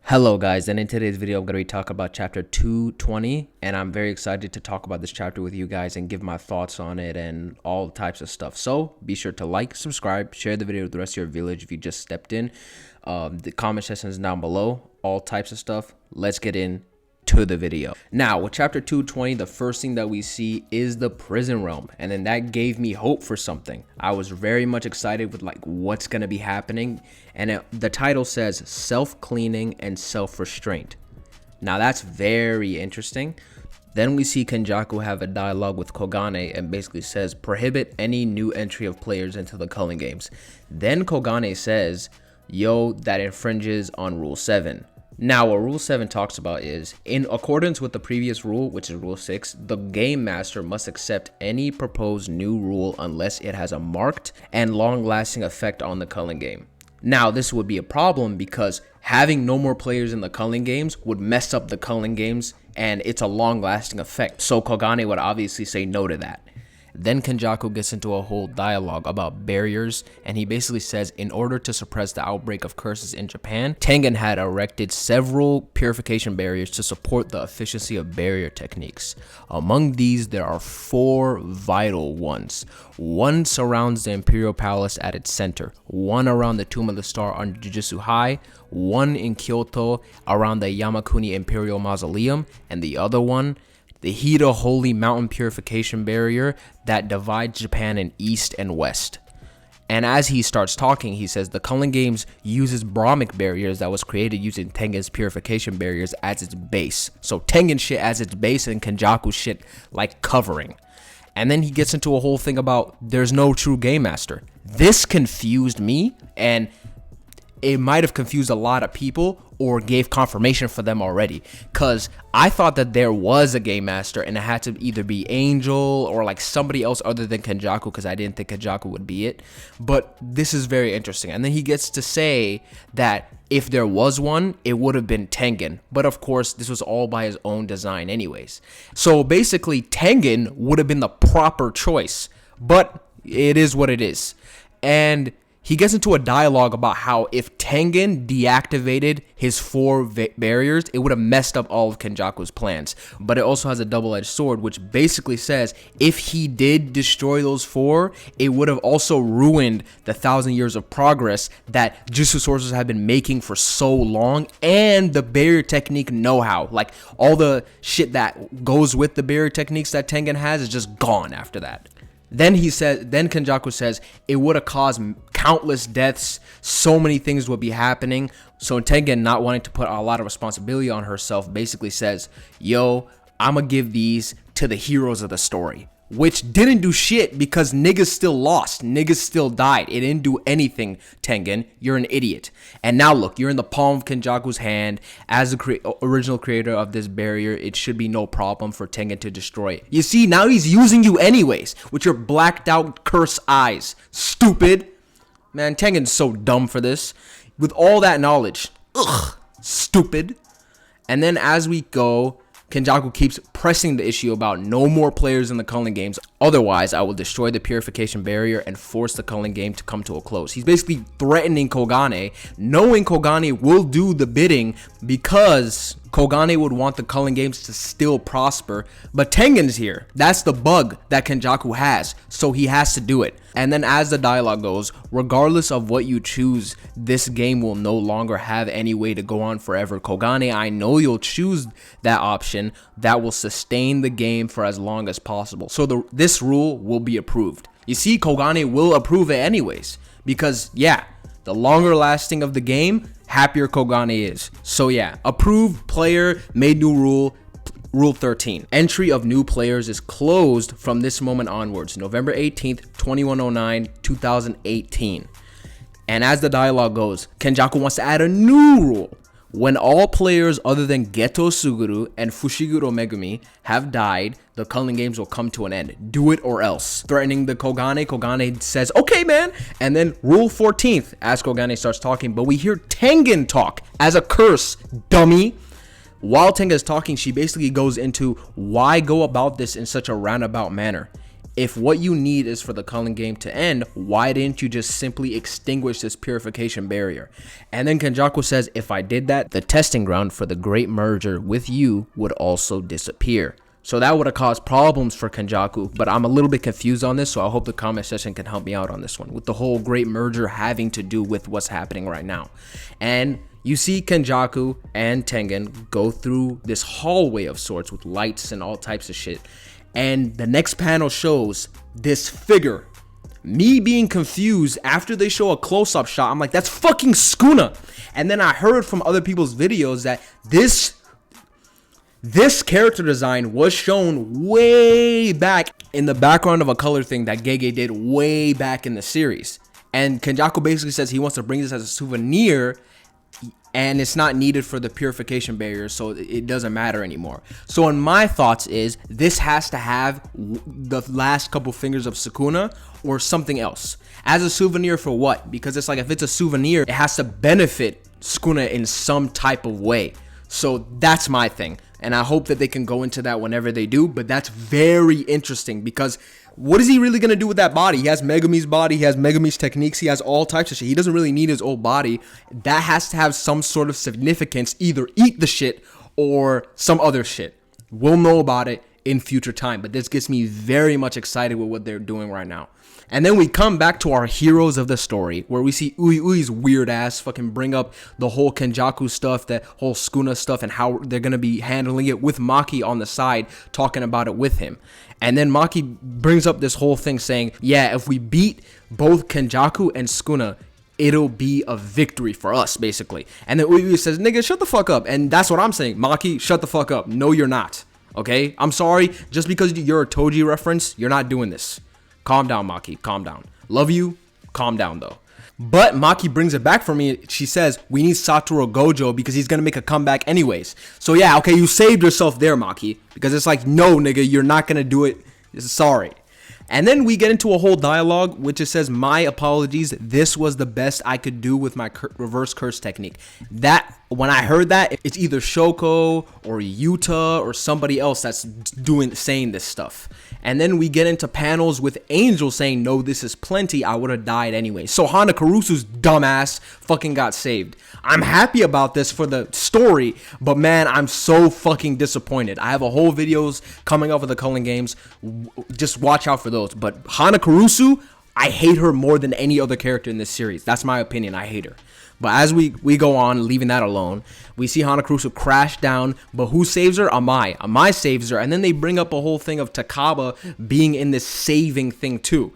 Hello guys, and in today's video I'm going to be talking about chapter 220, and I'm very excited to talk about this chapter with you guys and give my thoughts on it and all types of stuff. So be sure to like, subscribe, share the video with the rest of your village if you just stepped in. The comment section is down below, all types of stuff. Let's get into the video. Now with chapter 220, the first thing that we see is the prison realm, and then that gave me hope for something. I was very much excited with like what's going to be happening, and the title says self-cleaning and self-restraint. Now that's very interesting. Then we see Kenjaku have a dialogue with Kogane and basically says prohibit any new entry of players into the culling games. Then Kogane says, yo, that infringes on rule 7. Now, what Rule 7 talks about is, in accordance with the previous rule, which is Rule 6, the Game Master must accept any proposed new rule unless it has a marked and long-lasting effect on the culling game. Now, this would be a problem because having no more players in the culling games would mess up the culling games, and it's a long-lasting effect. So Kogane would obviously say no to that. Then Kenjaku gets into a whole dialogue about barriers, and he basically says in order to suppress the outbreak of curses in Japan, Tengen had erected several purification barriers to support the efficiency of barrier techniques. Among these, there are 4 vital ones. One surrounds the Imperial Palace at its center, one around the Tomb of the Star on Jujutsu High, one in Kyoto around the Yamakuni Imperial Mausoleum, and the other one, the Hida Holy Mountain Purification Barrier that divides Japan in East and West. And as he starts talking, he says the culling games uses Brahmic barriers that was created using Tengen's purification barriers as its base. So Tengen shit as its base and Kenjaku shit like covering. And then he gets into a whole thing about there's no true game master. This confused me, and it might have confused a lot of people or gave confirmation for them already, because I thought that there was a game master and it had to either be Angel or like somebody else other than Kenjaku, because I didn't think Kenjaku would be it. But this is very interesting. And then he gets to say that if there was one, it would have been Tengen. But of course, this was all by his own design anyways. So basically, Tengen would have been the proper choice, but it is what it is. And he gets into a dialogue about how if Tengen deactivated his 4 barriers, it would have messed up all of Kenjaku's plans. But it also has a double-edged sword, which basically says if he did destroy those 4, it would have also ruined the 1,000 years of progress that Jutsu sources have been making for so long, and the barrier technique know-how. Like all the shit that goes with the barrier techniques that Tengen has is just gone after that. Then Kenjaku says it would have caused countless deaths, so many things would be happening. So Tengen, not wanting to put a lot of responsibility on herself, basically says, yo, I'ma give these to the heroes of the story. Which didn't do shit because niggas still lost. Niggas still died. It didn't do anything, Tengen. You're an idiot. And now look, you're in the palm of Kenjaku's hand. As the original creator of this barrier, it should be no problem for Tengen to destroy it. You see, now he's using you anyways with your blacked out curse eyes. Stupid. Man, Tengen's so dumb for this. With all that knowledge. Ugh. Stupid. And then as we go, Kenjaku keeps pressing the issue about no more players in the culling games. Otherwise, I will destroy the purification barrier and force the culling game to come to a close. He's basically threatening Kogane, knowing Kogane will do the bidding because Kogane would want the culling games to still prosper. But Tengen's here. That's the bug that Kenjaku has, so he has to do it. And then as the dialogue goes, regardless of what you choose, this game will no longer have any way to go on forever. Kogane, I know you'll choose that option that will sustain the game for as long as possible. So this rule will be approved. You see, Kogane will approve it anyways, because yeah, the longer lasting of the game, happier Kogane is. So yeah, approved player made new rule. Rule 13. Entry of new players is closed from this moment onwards, November 18th, 2109, 2018. And as the dialogue goes, Kenjaku wants to add a new rule. When all players other than Geto Suguru and Fushiguro Megumi have died, the culling games will come to an end. Do it or else. Threatening the Kogane, Kogane says, okay, man. And then Rule 14th, as Kogane starts talking, but we hear Tengen talk as a curse, dummy. While Tengen is talking, she basically goes into why go about this in such a roundabout manner. If what you need is for the Culling game to end, why didn't you just simply extinguish this purification barrier? And then Kenjaku says, if I did that, the testing ground for the great merger with you would also disappear. So that would have caused problems for Kenjaku, but I'm a little bit confused on this, so I hope the comment section can help me out on this one, with the whole great merger having to do with what's happening right now. And you see Kenjaku and Tengen go through this hallway of sorts with lights and all types of shit. And the next panel shows this figure. Me being confused after they show a close-up shot, I'm like, that's fucking Sukuna. And then I heard from other people's videos that this character design was shown way back in the background of a color thing that Gege did way back in the series. And Kenjaku basically says he wants to bring this as a souvenir, and it's not needed for the purification barrier, so it doesn't matter anymore. So in my thoughts is, this has to have the last couple fingers of Sukuna or something else. As a souvenir for what? Because it's like, if it's a souvenir, it has to benefit Sukuna in some type of way. So that's my thing. And I hope that they can go into that whenever they do, but that's very interesting, because what is he really going to do with that body? He has Megumi's body, he has Megumi's techniques, he has all types of shit. He doesn't really need his old body. That has to have some sort of significance, either eat the shit or some other shit. We'll know about it in future time, but this gets me very much excited with what they're doing right now. And then we come back to our heroes of the story, where we see Ui's weird ass fucking bring up the whole Kenjaku stuff, that whole Sukuna stuff, and how they're going to be handling it, with Maki on the side talking about it with him. And then Maki brings up this whole thing saying, yeah, if we beat both Kenjaku and Sukuna, it'll be a victory for us, basically. And then Ui says, nigga, shut the fuck up. And that's what I'm saying. Maki, shut the fuck up. No, you're not. Okay? I'm sorry. Just because you're a Toji reference, you're not doing this. Calm down, Maki. Calm down. Love you. Calm down, though. But Maki brings it back for me. She says, we need Satoru Gojo because he's going to make a comeback anyways. So yeah, okay, you saved yourself there, Maki. Because it's like, no, nigga, you're not going to do it. Sorry. And then we get into a whole dialogue, which it says, my apologies. This was the best I could do with my reverse curse technique. That, when I heard that, it's either Shoko or Yuta or somebody else that's saying this stuff. And then we get into panels with Angel saying, no, this is plenty. I would have died anyway. So Hanakurusu's dumbass fucking got saved. I'm happy about this for the story, but man, I'm so fucking disappointed. I have a whole videos coming up with the Culling games. Just watch out for those. But Hanakurusu, I hate her more than any other character in this series. That's my opinion. I hate her. But as we go on, leaving that alone, we see Hanakurusu crash down, but who saves her? Amai. Amai saves her, and then they bring up a whole thing of Takaba being in this saving thing too,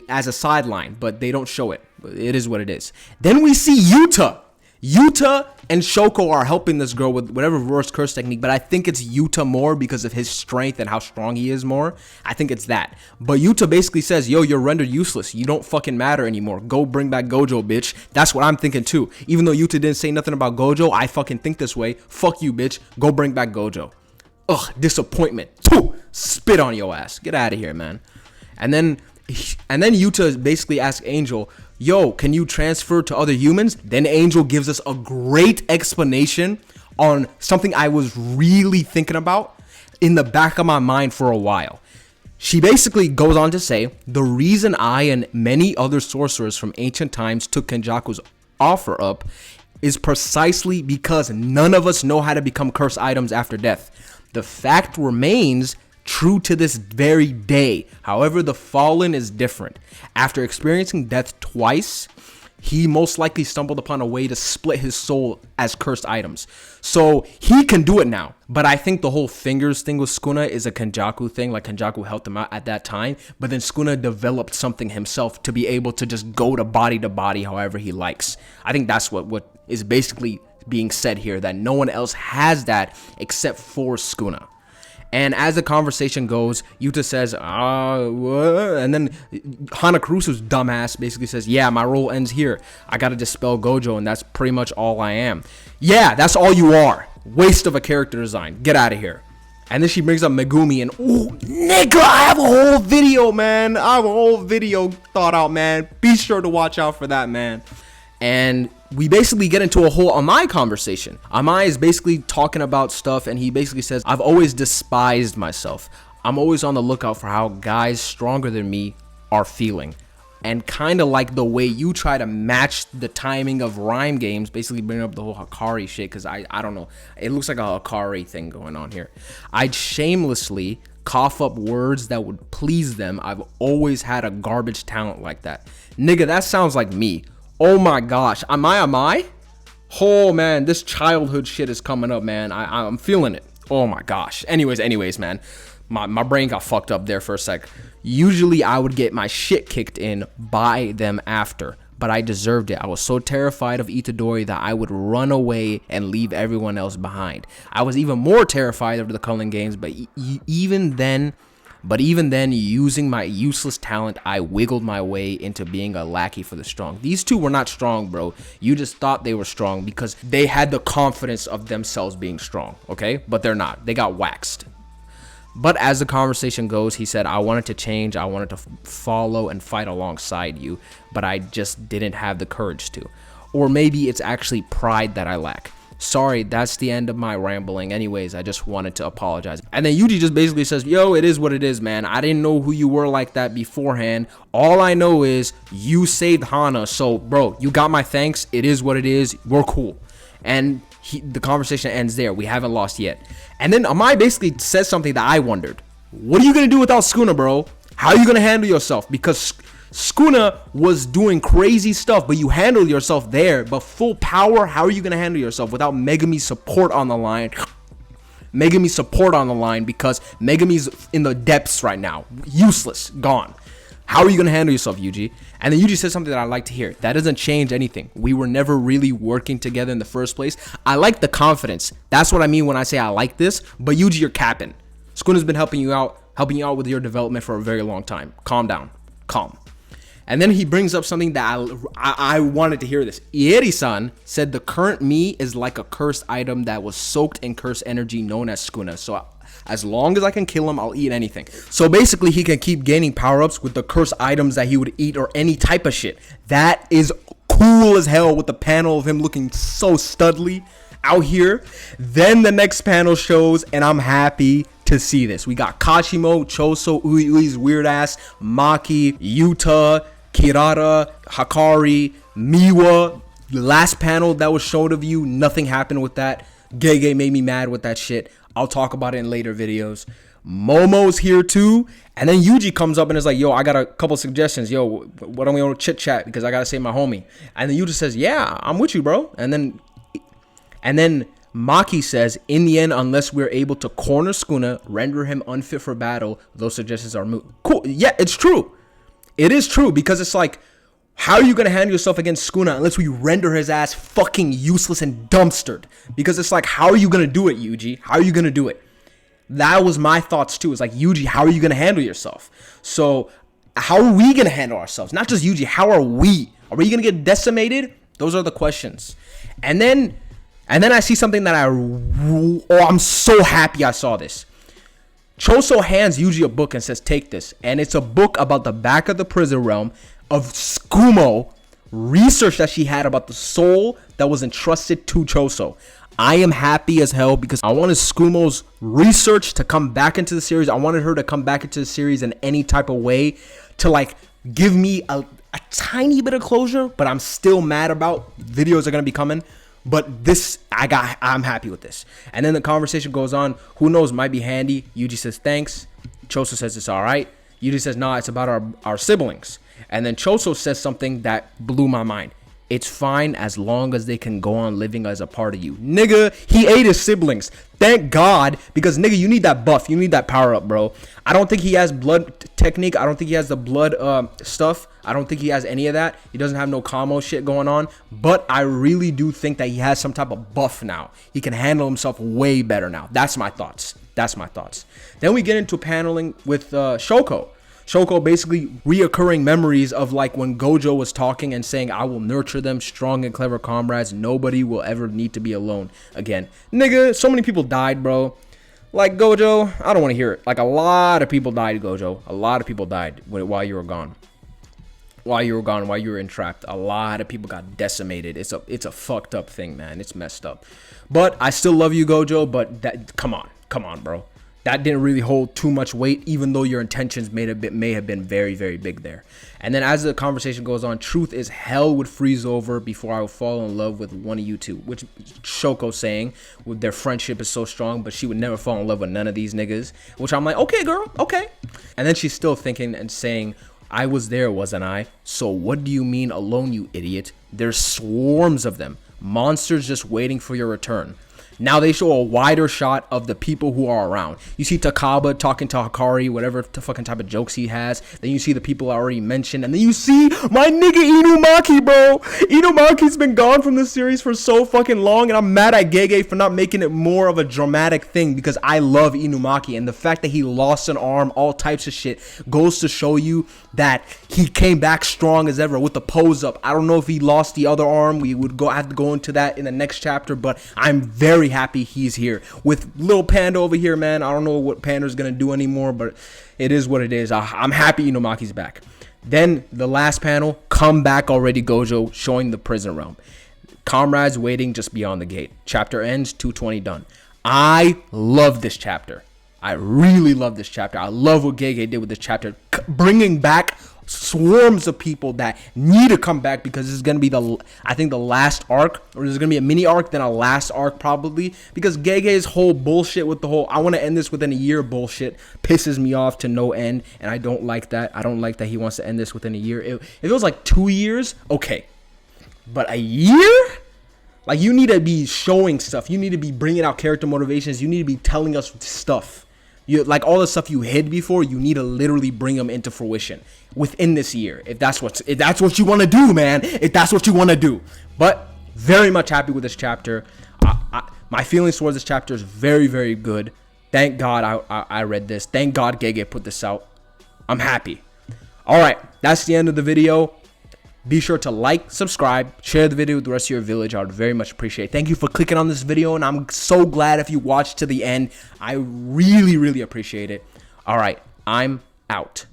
as a sideline, but they don't show it. It is what it is. Then we see Yuta. Yuta and Shoko are helping this girl with whatever reverse curse technique, but I think it's Yuta more because of his strength and how strong he is more. I think it's that. But Yuta basically says, yo, you're rendered useless. You don't fucking matter anymore. Go bring back Gojo, bitch. That's what I'm thinking too. Even though Yuta didn't say nothing about Gojo, I fucking think this way. Fuck you, bitch. Go bring back Gojo. Ugh, disappointment. Spit on your ass. Get out of here, man. And then Yuta basically asks Angel, yo, can you transfer to other humans? Then Angel gives us a great explanation on something I was really thinking about in the back of my mind for a while. She basically goes on to say, the reason I and many other sorcerers from ancient times took Kenjaku's offer up is precisely because none of us know how to become cursed items after death. The fact remains true to this very day. However, the fallen is different. After experiencing death twice, he most likely stumbled upon a way to split his soul as cursed items. So he can do it now. But I think the whole fingers thing with Sukuna is a Kenjaku thing. Like, Kenjaku helped him out at that time. But then Sukuna developed something himself to be able to just go to body however he likes. I think that's what is basically being said here, that no one else has that except for Sukuna. And as the conversation goes, Yuta says, what? And then Hanakurusu's dumbass basically says, yeah, my role ends here. I gotta dispel Gojo, and that's pretty much all I am. Yeah, that's all you are. Waste of a character design. Get out of here. And then she brings up Megumi, and ooh, nigga, I have a whole video, man. I have a whole video thought out, man. Be sure to watch out for that, man. And we basically get into a whole Amai conversation. Amai is basically talking about stuff, and he basically says, I've always despised myself. I'm always on the lookout for how guys stronger than me are feeling. And kind of like the way you try to match the timing of rhyme games, basically bringing up the whole Hikari shit, because I don't know. It looks like a Hikari thing going on here. I'd shamelessly cough up words that would please them. I've always had a garbage talent like that. Nigga, that sounds like me. Oh my gosh. Am I? Oh man, this childhood shit is coming up, man. I'm feeling it. Oh my gosh. Anyways, man. My brain got fucked up there for a sec. Usually I would get my shit kicked in by them after, but I deserved it. I was so terrified of Itadori that I would run away and leave everyone else behind. I was even more terrified of the Culling Games, but even then, using my useless talent, I wiggled my way into being a lackey for the strong. These two were not strong, bro. You just thought they were strong because they had the confidence of themselves being strong, okay? But they're not. They got waxed. But as the conversation goes, he said, I wanted to change. I wanted to follow and fight alongside you, but I just didn't have the courage to. Or maybe it's actually pride that I lack. Sorry, that's the end of my rambling. Anyways, I just wanted to apologize. And then Yuji just basically says, yo, it is what it is, man. I didn't know who you were like that beforehand. All I know is you saved Hana. So, bro, you got my thanks. It is what it is. We're cool. And the conversation ends there. We haven't lost yet. And then Amai basically says something that I wondered. What are you going to do without Sukuna, bro? How are you going to handle yourself? Because Sukuna was doing crazy stuff, but you handled yourself there. But full power, how are you going to handle yourself without Megumi's support on the line? Megumi's support on the line because Megumi's in the depths right now. Useless. Gone. How are you going to handle yourself, Yuji? And then Yuji says something that I like to hear. That doesn't change anything. We were never really working together in the first place. I like the confidence. That's what I mean when I say I like this. But Yuji, you're capping. Sukuna's been helping you out with your development for a very long time. Calm down. Calm. And then he brings up something that I wanted to hear this. Ieri-san said the current me is like a cursed item that was soaked in cursed energy known as Sukuna. So as long as I can kill him, I'll eat anything. So basically, he can keep gaining power-ups with the cursed items that he would eat or any type of shit. That is cool as hell with the panel of him looking so studly out here. Then the next panel shows, and I'm happy to see this. We got Kashimo, Choso, Ui's weird ass, Maki, Yuta, Kirara, Hikari, Miwa. The last panel that was shown of you, nothing happened with that. Gege made me mad with that shit. I'll talk about it in later videos. Momo's here too. And then Yuji comes up and is like, yo, I got a couple suggestions. Yo, why don't we want to chit chat because I got to save my homie. And then Yuji says, yeah, I'm with you, bro. And then Maki says, in the end, unless we're able to corner Sukuna, render him unfit for battle, those suggestions are moot. Cool. Yeah, it's true. It is true because it's like, how are you going to handle yourself against Sukuna unless we render his ass fucking useless and dumpstered? Because it's like, how are you going to do it, Yuji? How are you going to do it? That was my thoughts too. It's like, Yuji, how are you going to handle yourself? So how are we going to handle ourselves? Not just Yuji, how are we? Are we going to get decimated? Those are the questions. And then I see something that I'm so happy I saw this. Choso hands Yuji a book and says, take this. And it's a book about the back of the prison realm of Tsukumo, research that she had about the soul that was entrusted to Choso. I am happy as hell because I wanted Tsukumo's research to come back into the series. I wanted her to come back into the series in any type of way to like give me a tiny bit of closure, but I'm still mad about. Videos are going to be coming. But this, I'm happy with this. And then the conversation goes on. Who knows, might be handy. Yuji says, thanks. Choso says it's all right. Yuji says, nah, it's about our siblings. And then Choso says something that blew my mind. It's fine as long as they can go on living as a part of you. Nigga, he ate his siblings. Thank God, because nigga, you need that buff. You need that power up, bro. I don't think he has blood technique. I don't think he has the blood stuff. I don't think he has any of that. He doesn't have no combo shit going on. But I really do think that he has some type of buff now. He can handle himself way better now. That's my thoughts. That's my thoughts. Then we get into paneling with Shoko. Shoko basically reoccurring memories of like when Gojo was talking and saying, I will nurture them, strong and clever comrades. Nobody will ever need to be alone again. Nigga, so many people died, bro. Like Gojo, I don't want to hear it. Like a lot of people died, Gojo. A lot of people died while you were gone. While you were entrapped. A lot of people got decimated. It's a fucked up thing, man. It's messed up. But I still love you, Gojo, but come on, bro. that didn't really hold too much weight, even though your intentions may have been very, very big there. And then as the conversation goes on, truth is hell would freeze over before I would fall in love with one of you two, which Shoko's saying with their friendship is so strong, but she would never fall in love with none of these niggas, which I'm like, okay, girl, okay. And then she's still thinking and saying, I was there, wasn't I? So what do you mean alone, you idiot? There's swarms of them, monsters just waiting for your return. Now they show a wider shot of the people who are around. You see Takaba talking to Hakari, whatever the fucking type of jokes he has. Then you see the people I already mentioned. And then you see my nigga Inumaki, bro. Inumaki's been gone from the series for so fucking long. And I'm mad at Gege for not making it more of a dramatic thing, because I love Inumaki. And the fact that he lost an arm, all types of shit, goes to show you that he came back strong as ever with the pose up. I don't know if he lost the other arm. We would have to go into that in the next chapter. But I'm very happy he's here with little Panda over here, man. I don't know what Panda's gonna do anymore, but it is what it is. I'm happy Inumaki's back. Then the last panel, come back already, Gojo, showing the prison realm. Comrades waiting just beyond the gate. Chapter ends, 220 done. I love this chapter. I really love this chapter. I love what Gege did with this chapter, bringing back swarms of people that need to come back, because this is going to be I think the last arc, or there's going to be a mini arc, then a last arc probably, because Gege's whole bullshit with the whole I want to end this within a year bullshit pisses me off to no end, and I don't like that. I don't like that he wants to end this within a year. If it was like 2 years, okay, but a year? Like, you need to be showing stuff. You need to be bringing out character motivations. You need to be telling us stuff. You, like, all the stuff you hid before, you need to literally bring them into fruition within this year. If that's what you want to do, man. If that's what you want to do. But very much happy with this chapter. My feelings towards this chapter is very, very good. Thank God I read this. Thank God Gege put this out. I'm happy. All right, that's the end of the video. Be sure to like, subscribe, share the video with the rest of your village. I would very much appreciate it. Thank you for clicking on this video, and I'm so glad if you watched to the end. I really, really appreciate it. All right, I'm out.